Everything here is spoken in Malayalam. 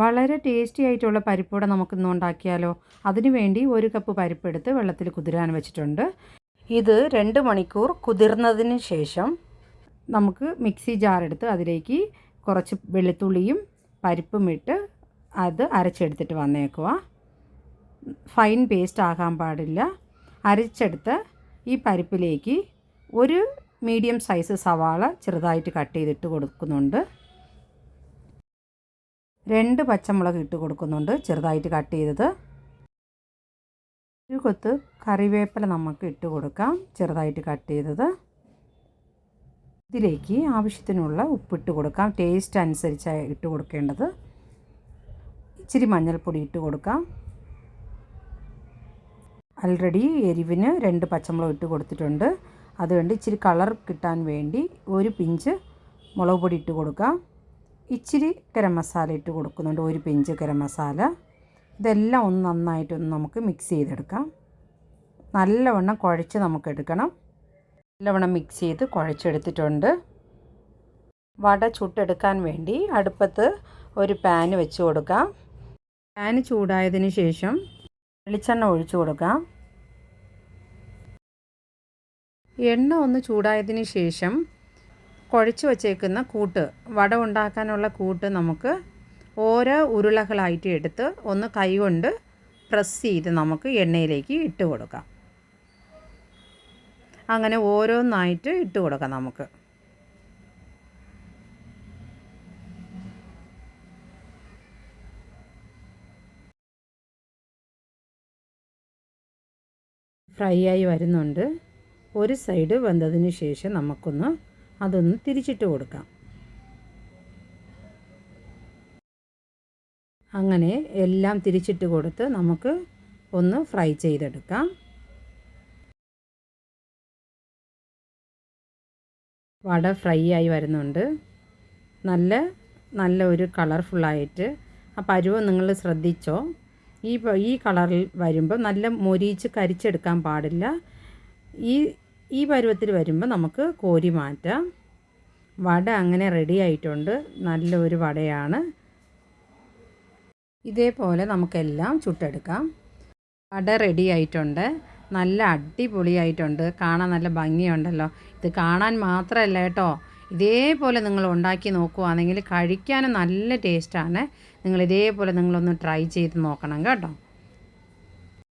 വളരെ ടേസ്റ്റി ആയിട്ടുള്ള പരിപ്പുവട നമുക്കിന്ന് ഉണ്ടാക്കിയാലോ. അതിനു വേണ്ടി 1 കപ്പ് പരിപ്പെടുത്ത് വെള്ളത്തിൽ കുതിരാൻ വെച്ചിട്ടുണ്ട്. ഇത് 2 മണിക്കൂർ കുതിർന്നതിന് ശേഷം നമുക്ക് മിക്സി ജാറെടുത്ത് അതിലേക്ക് കുറച്ച് വെളുത്തുള്ളിയും പരിപ്പും ഇട്ട് അത് അരച്ചെടുത്തിട്ട് വന്നേക്കുക. ഫൈൻ പേസ്റ്റ് ആകാൻ പാടില്ല. അരച്ചെടുത്ത് ഈ പരിപ്പിലേക്ക് ഒരു മീഡിയം സൈസ് സവാള ചെറുതായിട്ട് കട്ട് ചെയ്തിട്ട് കൊടുക്കുന്നുണ്ട്. 2 പച്ചമുളക് ഇട്ട് കൊടുക്കുന്നുണ്ട് ചെറുതായിട്ട് കട്ട് ചെയ്തത്. ഒരു കൊത്ത് കറിവേപ്പില നമുക്ക് ഇട്ട് കൊടുക്കാം ചെറുതായിട്ട് കട്ട് ചെയ്തത്. ഇതിലേക്ക് ആവശ്യത്തിനുള്ള ഉപ്പിട്ട് കൊടുക്കാം. ടേസ്റ്റ് അനുസരിച്ച് ഇട്ട് കൊടുക്കേണ്ടത്. ഇച്ചിരി മഞ്ഞൾപ്പൊടി ഇട്ട് കൊടുക്കാം. ആൾറെഡി എരിവിന് 2 പച്ചമുളക് ഇട്ട് കൊടുത്തിട്ടുണ്ട്. അതുകൊണ്ട് ഇച്ചിരി കളർ കിട്ടാൻ വേണ്ടി ഒരു പിഞ്ച് മുളക് പൊടി ഇട്ട് കൊടുക്കാം. ഇച്ചിരി ഗരം മസാല ഇട്ട് കൊടുക്കുന്നുണ്ട്, ഒരു പിഞ്ച് ഗരം മസാല. ഇതെല്ലാം ഒന്ന് നന്നായിട്ടൊന്ന് നമുക്ക് മിക്സ് ചെയ്തെടുക്കാം. നല്ലവണ്ണം കുഴച്ച് നമുക്ക് എടുക്കണം. നല്ലവണ്ണം മിക്സ് ചെയ്ത് കുഴച്ചെടുത്തിട്ടുണ്ട്. വട ചുട്ടെടുക്കാൻ വേണ്ടി അടുപ്പത്ത് ഒരു പാന് വെച്ച് കൊടുക്കാം. പാന് ചൂടായതിന് ശേഷം വെളിച്ചെണ്ണ ഒഴിച്ചു കൊടുക്കാം. എണ്ണ ഒന്ന് ചൂടായതിന് ശേഷം കുഴച്ച് വച്ചേക്കുന്ന കൂട്ട്, വട ഉണ്ടാക്കാനുള്ള കൂട്ട് നമുക്ക് ഓരോ ഉരുളകളായിട്ട് എടുത്ത് ഒന്ന് കൈകൊണ്ട് പ്രസ് ചെയ്ത് നമുക്ക് എണ്ണയിലേക്ക് ഇട്ട് കൊടുക്കാം. അങ്ങനെ ഓരോന്നായിട്ട് ഇട്ട് കൊടുക്കാം നമുക്ക്. ഫ്രൈ ആയി വരുന്നുണ്ട്. ഒരു സൈഡ് വെന്തതിന് ശേഷം അതൊന്ന് തിരിച്ചിട്ട് കൊടുക്കാം. അങ്ങനെ എല്ലാം തിരിച്ചിട്ട് കൊടുത്ത് നമുക്ക് ഒന്ന് ഫ്രൈ ചെയ്തെടുക്കാം. വട ഫ്രൈ ആയി വരുന്നുണ്ട്. നല്ല ഒരു കളർഫുള്ളായിട്ട്. ആ പരുവം നിങ്ങൾ ശ്രദ്ധിച്ചോ. ഈ കളറിൽ വരുമ്പോൾ നല്ല മൊരിച്ച് കരിച്ചെടുക്കാൻ പാടില്ല. ഈ പരുവത്തിൽ വരുമ്പോൾ നമുക്ക് കോരി മാറ്റാം. വട അങ്ങനെ റെഡി ആയിട്ടുണ്ട്. നല്ലൊരു വടയാണ്. ഇതേപോലെ നമുക്കെല്ലാം ചുട്ടെടുക്കാം. വട റെഡി ആയിട്ടുണ്ട്. നല്ല അടിപൊളിയായിട്ടുണ്ട്. കാണാൻ നല്ല ഭംഗിയുണ്ടല്ലോ. ഇത് കാണാൻ മാത്രമല്ല കേട്ടോ, ഇതേപോലെ നിങ്ങൾ ഉണ്ടാക്കി നോക്കുകയാണെങ്കിൽ കഴിക്കാനും നല്ല ടേസ്റ്റാണ്. നിങ്ങളിതേപോലെ നിങ്ങളൊന്ന് ട്രൈ ചെയ്ത് നോക്കണം കേട്ടോ.